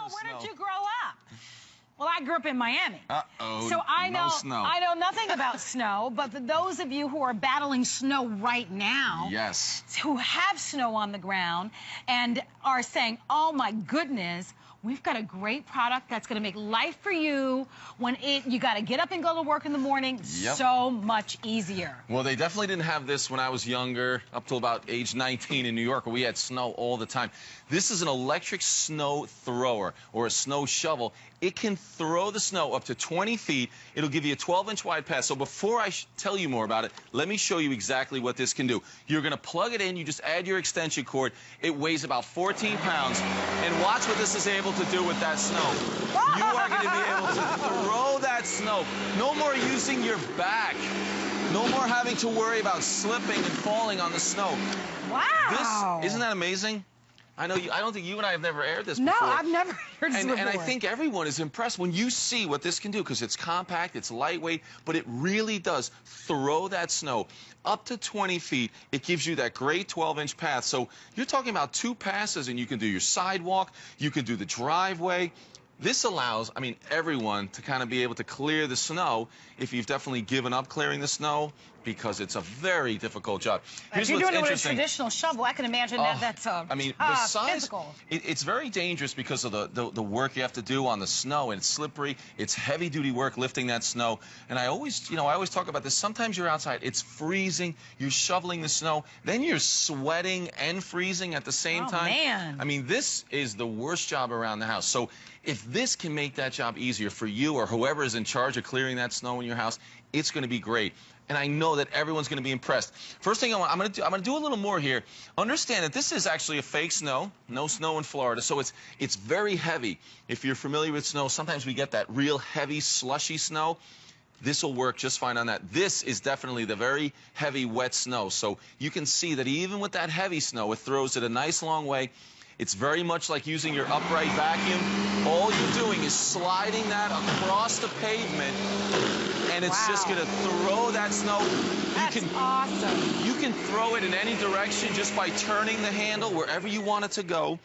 where did you grow up? Well, I grew up in Miami. Uh-oh, so I know, no snow. I know nothing about snow, but for those of you who are battling snow right now, yes, who have snow on the ground and are saying, oh my goodness, we've got a great product that's going to make life for you when you got to get up and go to work in the morning so much easier. Well, they definitely didn't have this when I was younger, up till about age 19 in New York, where we had snow all the time. This is an electric snow thrower or a snow shovel. It can throw the snow up to 20 feet. It'll give you a 12-inch wide path. So before I tell you more about it, let me show you exactly what this can do. You're going to plug it in. You just add your extension cord. It weighs about 14 pounds. And watch what this is able to do with that snow. You are going to be able to throw that snow. No more using your back. No more having to worry about slipping and falling on the snow. Wow. Isn't that amazing? I know I don't think you and I have never aired this before. No, I've never heard this before. And I think everyone is impressed when you see what this can do, because it's compact, it's lightweight, but it really does throw that snow up to 20 feet. It gives you that great 12-inch path. So you're talking about 2 passes, and you can do your sidewalk, you can do the driveway. This allows, I mean, everyone to kind of be able to clear the snow if you've definitely given up clearing the snow, because it's a very difficult job. If you're doing it with a traditional shovel, I can imagine that's physical. It's very dangerous because of the work you have to do on the snow, and it's slippery. It's heavy-duty work lifting that snow. And I always talk about this. Sometimes you're outside, it's freezing, you're shoveling the snow, then you're sweating and freezing at the same time. Man. I mean, this is the worst job around the house. So if this can make that job easier for you or whoever is in charge of clearing that snow in your house, it's going to be great. And I know that everyone's going to be impressed. First thing I'm going to do a little more here. Understand that this is actually a fake snow. No snow in Florida, so it's very heavy. If you're familiar with snow, sometimes we get that real heavy, slushy snow. This will work just fine on that. This is definitely the very heavy, wet snow. So you can see that even with that heavy snow, it throws it a nice long way. It's very much like using your upright vacuum. All you're doing is sliding that across the pavement, and it's just going to throw that snow. That's awesome. You can throw it in any direction just by turning the handle wherever you want it to go.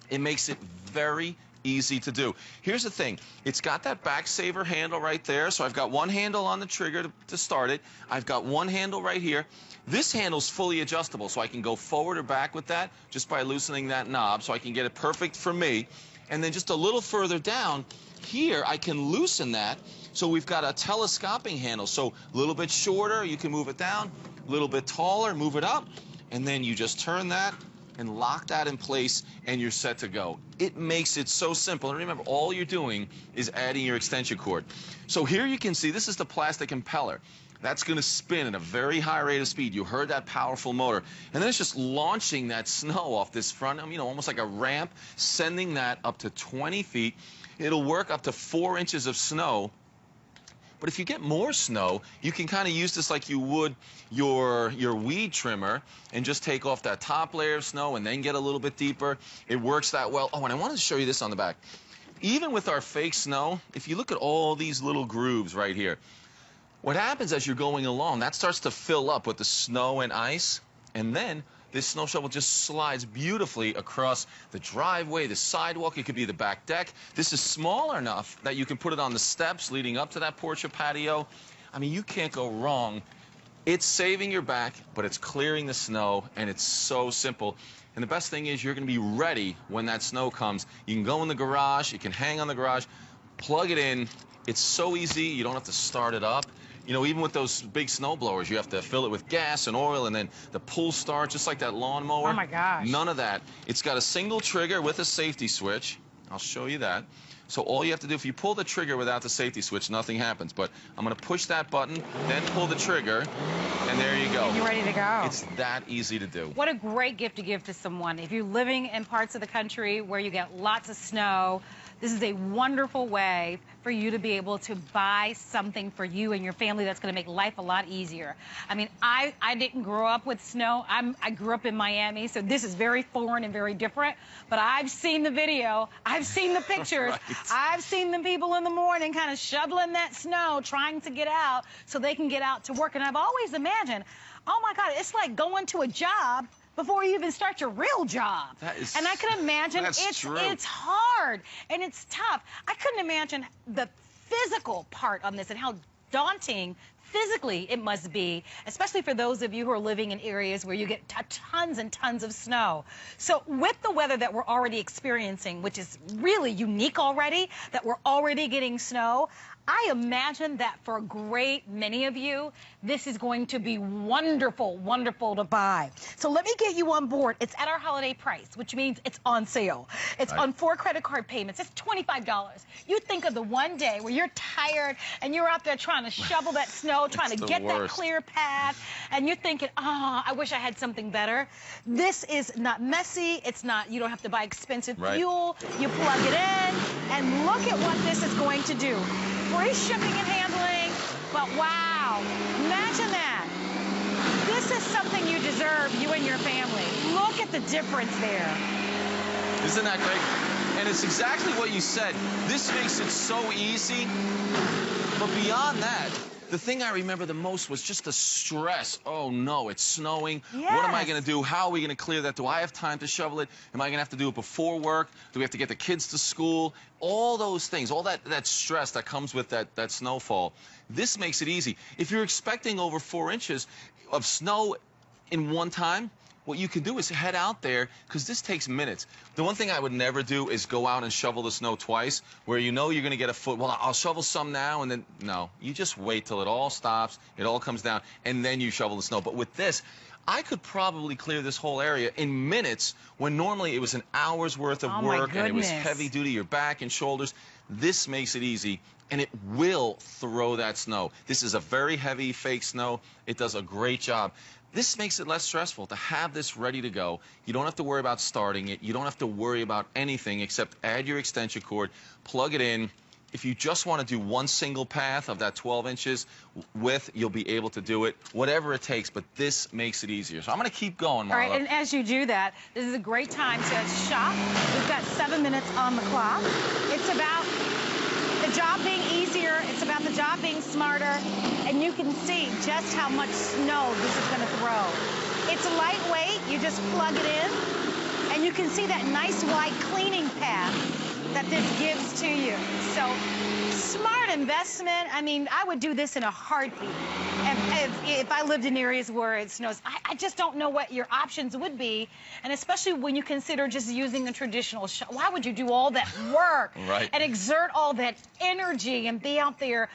It makes it very easy to do. Here's the thing. It's got that back saver handle right there. So I've got one handle on the trigger to start it. I've got one handle right here. This handle's fully adjustable, so I can go forward or back with that just by loosening that knob, so I can get it perfect for me. And then just a little further down here, I can loosen that. So we've got a telescoping handle. So a little bit shorter, you can move it down. A little bit taller, move it up. And then you just turn that and lock that in place, and you're set to go. It makes it so simple. And remember, all you're doing is adding your extension cord. So here you can see this is the plastic impeller. That's going to spin at a very high rate of speed. You heard that powerful motor. And then it's just launching that snow off this front, almost like a ramp, sending that up to 20 feet. It'll work up to 4 inches of snow. But if you get more snow, you can kind of use this like you would your weed trimmer and just take off that top layer of snow and then get a little bit deeper. It works that well. Oh, and I wanted to show you this on the back. Even with our fake snow, if you look at all these little grooves right here, what happens as you're going along, that starts to fill up with the snow and ice, and then this snow shovel just slides beautifully across the driveway, the sidewalk. It could be the back deck. This is small enough that you can put it on the steps leading up to that porch or patio. I mean, you can't go wrong. It's saving your back, but it's clearing the snow, and it's so simple. And the best thing is you're going to be ready when that snow comes. You can go in the garage. You can hang on the garage, plug it in. It's so easy. You don't have to start it up. Even with those big snow blowers, you have to fill it with gas and oil, and then the pull start, just like that lawnmower. Oh, my gosh. None of that. It's got a single trigger with a safety switch. I'll show you that. So all you have to do, if you pull the trigger without the safety switch, nothing happens. But I'm going to push that button, then pull the trigger, and there you go. And you're ready to go. It's that easy to do. What a great gift to give to someone. If you're living in parts of the country where you get lots of snow, this is a wonderful way for you to be able to buy something for you and your family that's going to make life a lot easier. I mean, I didn't grow up with snow. I grew up in Miami, so this is very foreign and very different. But I've seen the video. I've seen the pictures. Right. I've seen the people in the morning kind of shoveling that snow, trying to get out so they can get out to work. And I've always imagined, oh, my God, it's like going to a job before you even start your real job. That is, and I can imagine it's hard. hard and it's tough. I couldn't imagine the physical part on this and how daunting physically it must be, especially for those of you who are living in areas where you get tons and tons of snow. So with the weather that we're already experiencing, which is really unique already, that we're already getting snow, I imagine that for a great many of you, this is going to be wonderful, wonderful to buy. So let me get you on board. It's at our holiday price, which means it's on sale. It's on 4 credit card payments. It's $25. You think of the one day where you're tired and you're out there trying to shovel that snow, trying to get that clear path, and you're thinking, oh, I wish I had something better. This is not messy. It's not, you don't have to buy expensive fuel. You plug it in, and look at what this is going to do. Free shipping and handling, but wow, imagine that. This is something you deserve, you and your family. Look at the difference there. Isn't that great? And it's exactly what you said. This makes it so easy, but beyond that, the thing I remember the most was just the stress. Oh, no, it's snowing. Yes. What am I going to do? How are we going to clear that? Do I have time to shovel it? Am I going to have to do it before work? Do we have to get the kids to school? All those things, all that stress that comes with that snowfall. This makes it easy. If you're expecting over 4 inches of snow in one time, what you can do is head out there, because this takes minutes. The one thing I would never do is go out and shovel the snow twice, where you know you're going to get a foot. Well, I'll shovel some now, and then, no. You just wait till it all stops, it all comes down, and then you shovel the snow. But with this, I could probably clear this whole area in minutes, when normally it was an hour's worth of work, and it was heavy duty, your back and shoulders. This makes it easy, and it will throw that snow. This is a very heavy fake snow. It does a great job. This makes it less stressful to have this ready to go. You don't have to worry about starting it. You don't have to worry about anything except add your extension cord, plug it in. If you just want to do one single path of that 12 inches width, you'll be able to do it, whatever it takes, but this makes it easier. So I'm going to keep going, Marla. All right, and as you do that, this is a great time to shop. We've got 7 minutes on the clock. It's about the job being easier. It's about the job being smarter. And you can see just how much snow this is going to throw. It's lightweight. You just plug it in. And you can see that nice wide cleaning path that this gives to you. So smart investment. I mean, I would do this in a heartbeat. If I lived in areas where it snows, I just don't know what your options would be. And especially when you consider just using a traditional why would you do all that work and exert all that energy and be out there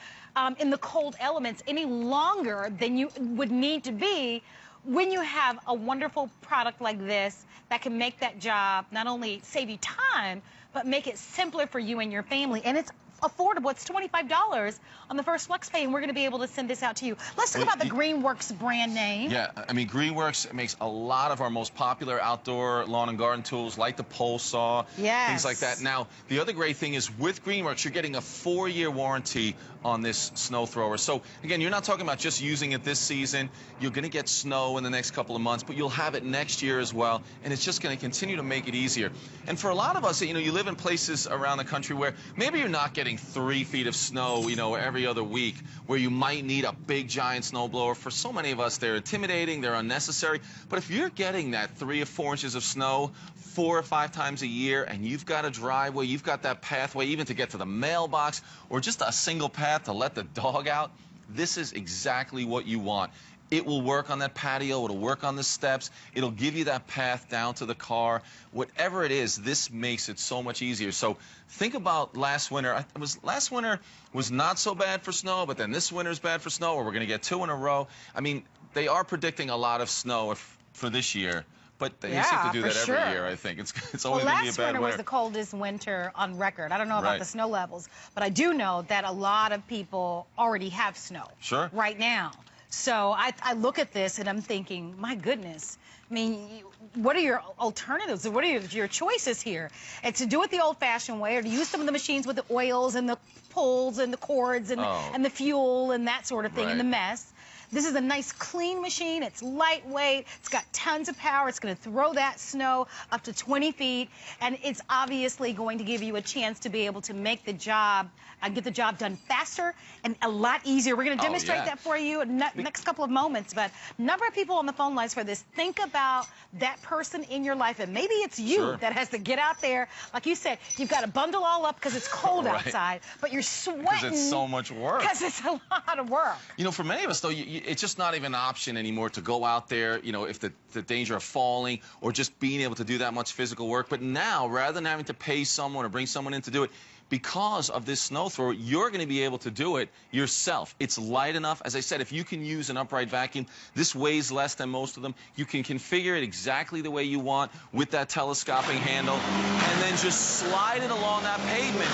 in the cold elements any longer than you would need to be when you have a wonderful product like this that can make that job not only save you time, but make it simpler for you and your family. And it's affordable. It's $25 on the first flex pay, and we're going to be able to send this out to you. Let's talk about the GreenWorks brand name. Yeah, I mean, GreenWorks makes a lot of our most popular outdoor lawn and garden tools, like the pole saw, things like that. Now, the other great thing is with GreenWorks, you're getting a 4-year warranty on this snow thrower. So, again, you're not talking about just using it this season. You're going to get snow in the next couple of months, but you'll have it next year as well, and it's just going to continue to make it easier. And for a lot of us, you know, you live in places around the country where maybe you're not getting 3 feet of snow, you know, every other week, where you might need a big giant snowblower. For so many of us, they're intimidating, they're unnecessary. But if you're getting that 3 or 4 inches of snow 4 or 5 times a year, and you've got a driveway, you've got that pathway even to get to the mailbox, or just a single path to let the dog out, this is exactly what you want. It will work on that patio, it'll work on the steps, it'll give you that path down to the car. Whatever it is, this makes it so much easier. So think about last winter. Last winter was not so bad for snow, but then this winter's bad for snow, or we're going to get 2 in a row. I mean, they are predicting a lot of snow for this year. But they seem to do that every year, I think. It's always going to be a bad winter. Last winter was the coldest winter on record. I don't know about the snow levels, but I do know that a lot of people already have snow right now. So I look at this and I'm thinking, my goodness, I mean, what are your alternatives? What are your choices here? And to do it the old-fashioned way, or to use some of the machines with the oils and the pulls and the cords and the fuel and that sort of thing and the mess. This is a nice clean machine. It's lightweight. It's got tons of power. It's going to throw that snow up to 20 feet. And it's obviously going to give you a chance to be able to make the job, get the job done faster and a lot easier. We're going to demonstrate that for you in the next couple of moments. But number of people on the phone lines for this. Think about that person in your life, and maybe it's you that has to get out there. Like you said, you've got to bundle all up because it's cold outside, but you're sweating. Because it's so much work. Because it's a lot of work. You know, for many of us, though, it's just not even an option anymore to go out there, you know, if the danger of falling or just being able to do that much physical work. But now, rather than having to pay someone or bring someone in to do it, because of this snow thrower, you're going to be able to do it yourself. It's light enough. As I said, if you can use an upright vacuum, this weighs less than most of them. You can configure it exactly the way you want with that telescoping handle and then just slide it along that pavement.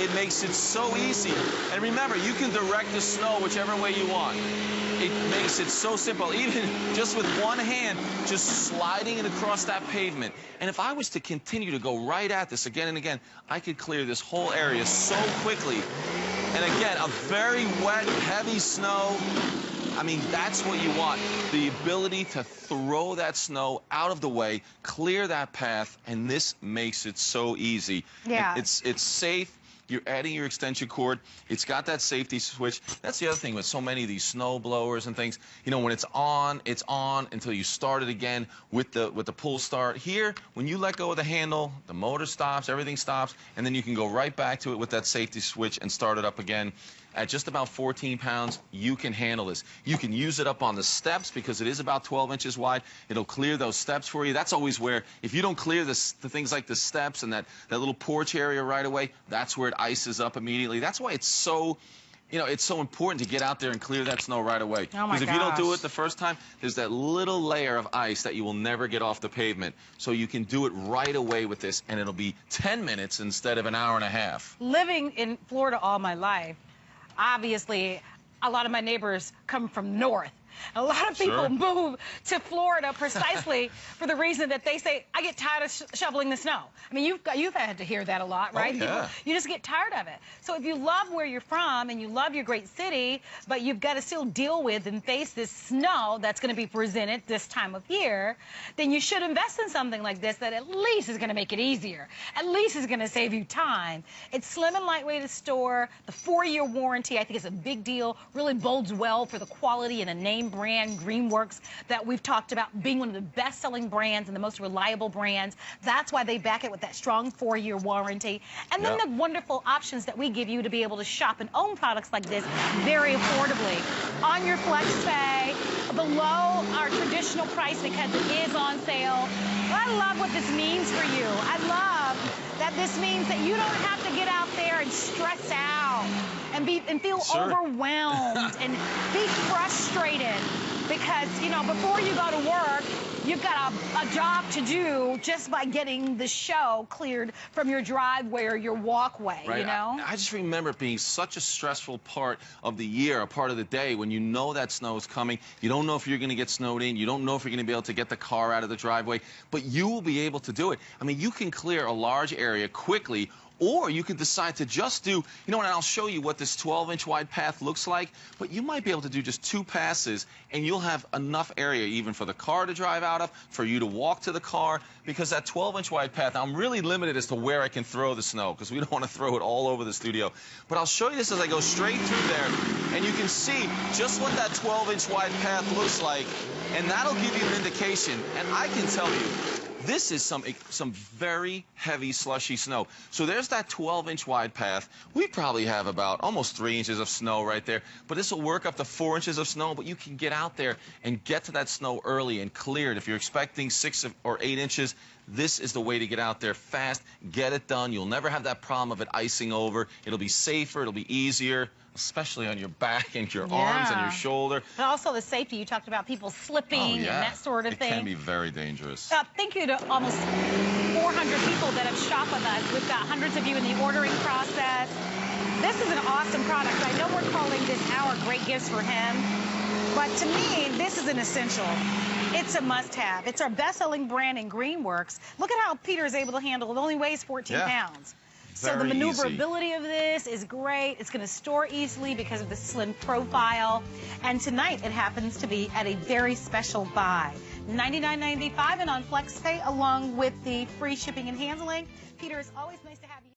It makes it so easy. And remember, you can direct the snow whichever way you want. It makes it so simple, even just with one hand, just sliding it across that pavement. And if I was to continue to go right at this again and again, I could clear this whole area so quickly. And again, a very wet, heavy snow. I mean, that's what you want. The ability to throw that snow out of the way, clear that path, and this makes it so easy. Yeah. It's safe. You're adding your extension cord. It's got that safety switch. That's the other thing with so many of these snow blowers and things. You know, when it's on until you start it again with the pull start. Here, when you let go of the handle, the motor stops, everything stops, and then you can go right back to it with that safety switch and start it up again. At just about 14 pounds, you can handle this. You can use it up on the steps because it is about 12 inches wide. It'll clear those steps for you. That's always where, if you don't clear the things like the steps and that little porch area right away, that's where it ices up immediately. That's why it's so, you know, it's so important to get out there and clear that snow right away. Oh my Because if you don't do it the first time, there's that little layer of ice that you will never get off the pavement. So you can do it right away with this, and it'll be 10 minutes instead of an hour and a half. Living in Florida all my life, obviously, a lot of my neighbors come from north. A lot of people move to Florida precisely for the reason that they say, I get tired of shoveling the snow. I mean, you've had to hear that a lot, right? Oh, yeah. People, you just get tired of it. So if you love where you're from and you love your great city, but you've got to still deal with and face this snow that's going to be presented this time of year, then you should invest in something like this that at least is going to make it easier. At least is going to save you time. It's slim and lightweight to store. The 4-year warranty, I think, is a big deal. Really bodes well for the quality and the name brand GreenWorks that we've talked about being one of the best-selling brands and the most reliable brands. That's why they back it with that strong 4-year warranty. And then the wonderful options that we give you to be able to shop and own products like this very affordably. On your flex pay, below our traditional price because it is on sale. I love what this means for you. I love that this means that you don't have to get out there and stress out and feel overwhelmed and be frustrated because, you know, before you go to work, you've got a job to do just by getting the show cleared from your driveway or your walkway, you know? I just remember it being such a stressful part of the year, a part of the day, when you know that snow is coming. You don't know if you're going to get snowed in. You don't know if you're going to be able to get the car out of the driveway, but you will be able to do it. I mean, you can clear a large area quickly, or you can decide to just do, you know, and I'll show you what this 12-inch wide path looks like, but you might be able to do just 2 passes, and you'll have enough area even for the car to drive out of, for you to walk to the car, because that 12-inch wide path, I'm really limited as to where I can throw the snow, because we don't want to throw it all over the studio. But I'll show you this as I go straight through there, and you can see just what that 12-inch wide path looks like, and that'll give you an indication. And I can tell you, this is some very heavy, slushy snow. So there's that 12-inch wide path. We probably have about almost 3 inches of snow right there. But this will work up to 4 inches of snow. But you can get out there and get to that snow early and clear it. If you're expecting 6 or 8 inches, this is the way to get out there fast, get it done. You'll never have that problem of it icing over. It'll be safer. It'll be easier, especially on your back and your arms and your shoulder. But also the safety. You talked about people slipping and that sort of thing. It can be very dangerous. Thank you to almost 400 people that have shopped with us. We've got hundreds of you in the ordering process. This is an awesome product. I know we're calling this our great gifts for him, but to me, this is an essential. It's a must-have. It's our best-selling brand in GreenWorks. Look at how Peter is able to handle it. It only weighs 14 pounds. So the Very easy. maneuverability of this is great. It's going to store easily because of the slim profile. And tonight it happens to be at a very special buy. $99.95 and on FlexPay along with the free shipping and handling. Peter, it's always nice to have you.